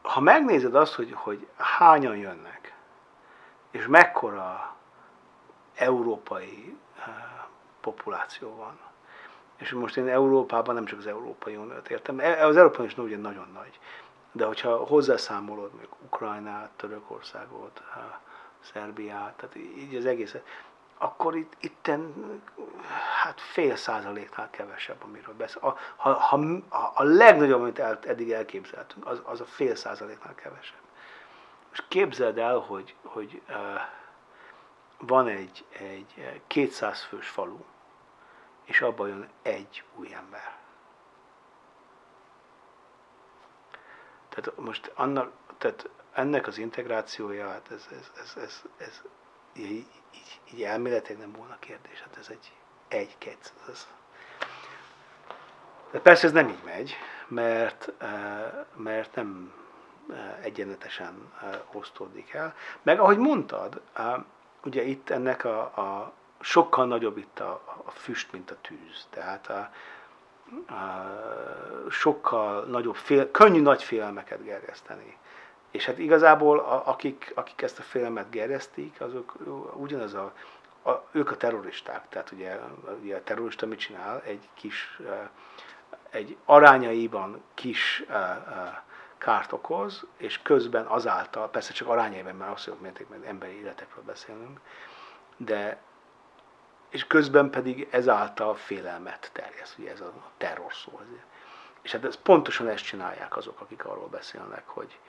ha megnézed azt, hogy hányan jönnek, és mekkora európai populáció van, és most én Európában nem csak az Európai Uniót értem, az Európai Unió ugye nagyon nagy, de hogyha hozzászámolod még Ukrajnát, Törökországot, Szerbiát, tehát így az egészet, akkor itten hát 0,5%-nál kevesebb, amiről beszél. A legnagyobb, amit eddig elképzeltünk, az a 0,5%-nál kevesebb. Most képzeld el, hogy van egy 200 fős falu, és abban jön egy új ember. Tehát most ennek az integrációja, hát ez így elméletileg nem volna kérdés. Hát ez egy kec. De persze ez nem így megy, mert nem egyenletesen osztódik el. Meg ahogy mondtad, ugye itt ennek a sokkal nagyobb itt a füst, mint a tűz. Tehát sokkal nagyobb, könnyű nagy félelmeket gerjeszteni. És hát igazából akik ezt a félelmet gerjesztik, azok ugyanaz ők a terroristák. Tehát ugye a terrorista mit csinál? Egy arányaiban kis kárt okoz, és közben azáltal, persze csak arányaiban, mert abszolút mértékben emberi életekről beszélünk, és közben pedig ezáltal félelmet terjeszt, ugye ez a terror szó. És hát pontosan ezt csinálják azok, akik arról beszélnek, hogy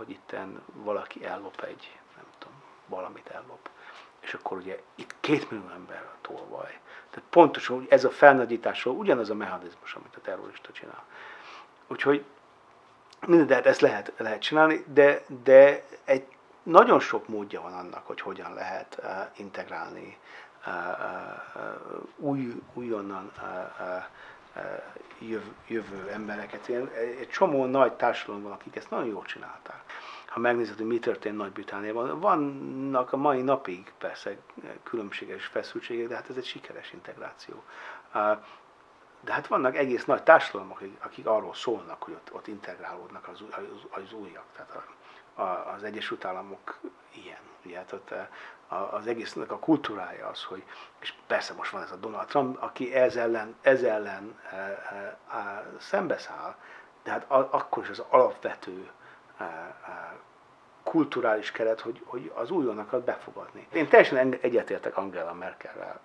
itten valaki ellop nem tudom, valamit ellop. És akkor ugye itt 2 millió ember a tolvaj. Tehát pontosan ez a felnagyításról ugyanaz a mechanizmus, amit a terrorista csinál. Úgyhogy de hát ezt lehet csinálni, de egy nagyon sok módja van annak, hogy hogyan lehet integrálni újonnan jövő embereket. Egy csomó nagy társadalom van, akik ezt nagyon jól csinálták. Ha megnézed, hogy mi történt Nagy-Britanniában, vannak a mai napig persze különbséges feszültségek, de hát ez egy sikeres integráció. De hát vannak egész nagy társadalmak, akik arról szólnak, hogy ott integrálódnak az újak. Tehát az Egyesült Államok ilyen. Ugye, hát ott az egésznek a kultúrája az, hogy, és persze most van ez a Donald Trump, aki ez ellen szembeszáll, de hát akkor is az alapvető kulturális keret, hogy az újonnakat befogadni. Én teljesen egyetértek Angela Merkelrel,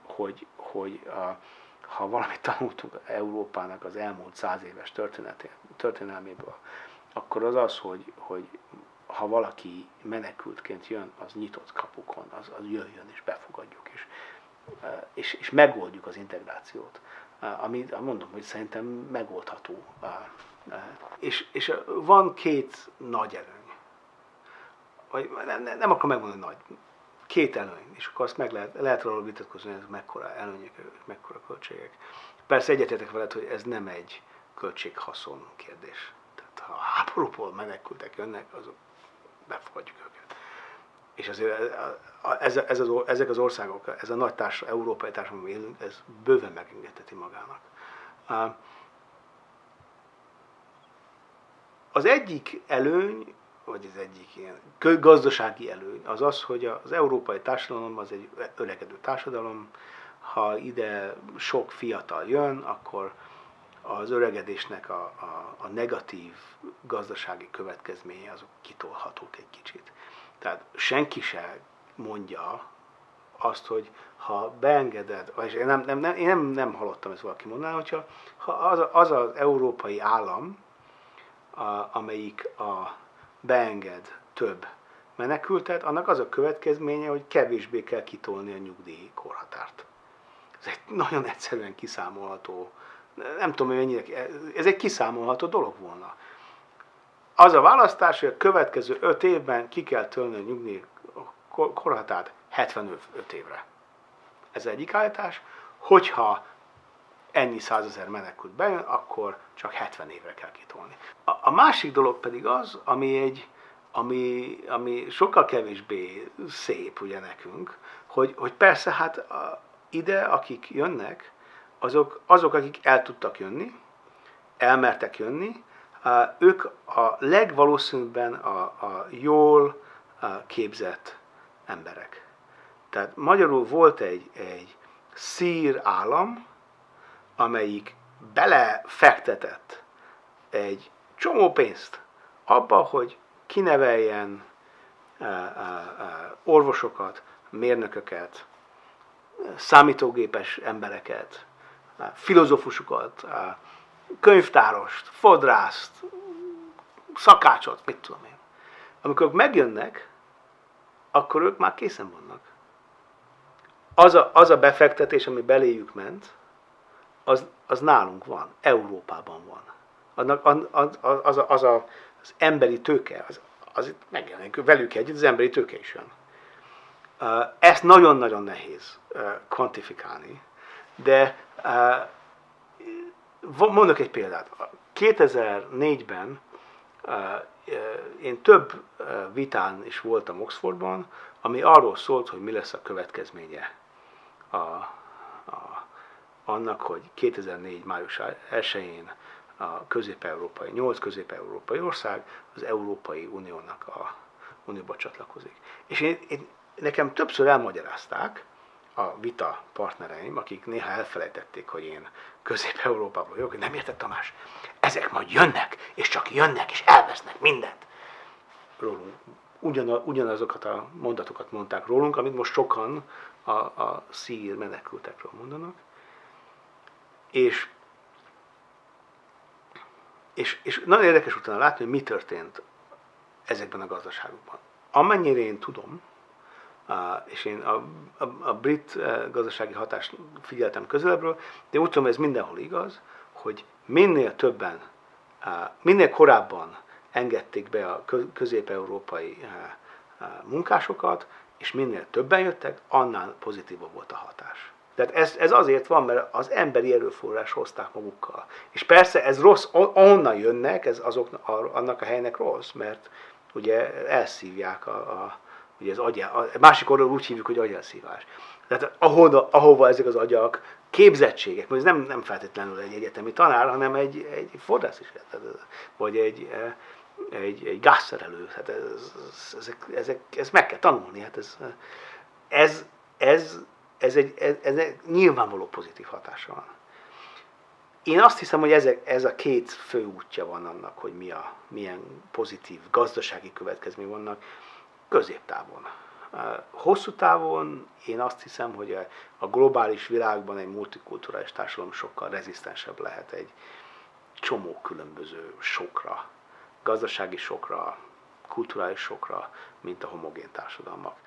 hogy ha valamit tanultunk Európának az elmúlt 100 éves történelméből, akkor az, hogy ha valaki menekültként jön, az nyitott kapukon, az jöjjön és befogadjuk, és megoldjuk az integrációt. Ami mondom, hogy szerintem megoldható. És van 2 nagy előny. Vagy nem akarom megmondani nagy. 2 előny, és akkor azt lehet róla vitatkozni, hogy ez mekkora előnyök, mekkora költségek. Persze egyetértek veled, hogy ez nem egy költség-haszon kérdés. Tehát ha háborúból menekültek jönnek, azok befogadjuk őket. És azért ezek az országok, ez a nagy európai társadalom, élünk, ez bőven megengedheti magának. Az egyik előny, vagy az egyik ilyen gazdasági előny, az, hogy az európai társadalom az egy öregedő társadalom, ha ide sok fiatal jön, akkor az öregedésnek a negatív gazdasági következménye azok kitolhatók egy kicsit. Tehát senki se mondja azt, hogy ha beengeded, és én nem hallottam ezt valaki mondaná, hogyha az az európai állam, amelyik beenged több menekültet, annak az a következménye, hogy kevésbé kell kitolni a nyugdíjkorhatárt. Ez egy nagyon egyszerűen kiszámolható, nem tudom, hogy mennyire, ez egy kiszámolható dolog volna. Az a választás, hogy a következő 5 évben ki kell tolni a nyugdíjkorhatárt 75 évre. Ez egyik állítás, hogyha ennyi 100 000 menekült bejön, akkor csak 70 évre kell kitolni. A másik dolog pedig az, ami sokkal kevésbé szép ugye nekünk, hogy persze hát ide, akik jönnek, azok, akik el tudtak jönni, elmertek jönni, Ők a legvalószínűbben a jól képzett emberek. Tehát magyarul volt egy szír állam, amelyik belefektetett egy csomó pénzt abba, hogy kineveljen orvosokat, mérnököket, számítógépes embereket, filozófusokat, könyvtárost, fodrászt, szakácsot, mit tudom én. Amikor ők megjönnek, akkor ők már készen vannak. Az a befektetés, ami beléjük ment, az nálunk van, Európában van. Az emberi tőke, az itt megjelenik, velük együtt az emberi tőke is jön. Ezt nagyon-nagyon nehéz kvantifikálni, de mondok egy példát. 2004-ben én több vitán is voltam Oxfordban, ami arról szólt, hogy mi lesz a következménye annak, hogy 2004. május 1-én a 8 közép-európai ország az Európai Unióba csatlakozik. És nekem többször elmagyarázták a vita partnereim, akik néha elfelejtették, hogy én Közép-Európából vagyok, hogy nem érted, Tamás, ezek majd jönnek, és csak jönnek, és elvesznek mindent. Rólunk ugyanazokat a mondatokat mondták rólunk, amit most sokan a szír menekültekről mondanak. És nagyon érdekes utána látni, hogy mi történt ezekben a gazdaságokban. Amennyire én tudom, és én a brit gazdasági hatást figyeltem közelebbről, de úgy tudom, ez mindenhol igaz, hogy minél korábban engedték be a közép-európai munkásokat, és minél többen jöttek, annál pozitívabb volt a hatás. Tehát ez azért van, mert az emberi erőforrás hozták magukkal. És persze ez rossz, ahonnan jönnek, ez annak a helynek rossz, mert ugye elszívják ugye az a másik oldalon úgy hívjuk, hogy agyelszívás. Tehát ahova ezek az agyak képzettségek, mert ez nem feltétlenül egy egyetemi tanár, hanem egy fodrász is, vagy egy gázszerelő. Hát ezt meg kell tanulni. Hát ez egy nyilvánvaló pozitív hatása van. Én azt hiszem, hogy ez a két fő útja van annak, hogy milyen pozitív gazdasági következmény vannak középtávon. Hosszú távon én azt hiszem, hogy a globális világban egy multikulturális társadalom sokkal rezisztensebb lehet egy csomó különböző sokra, gazdasági sokra, kulturális sokra, mint a homogén társadalmak.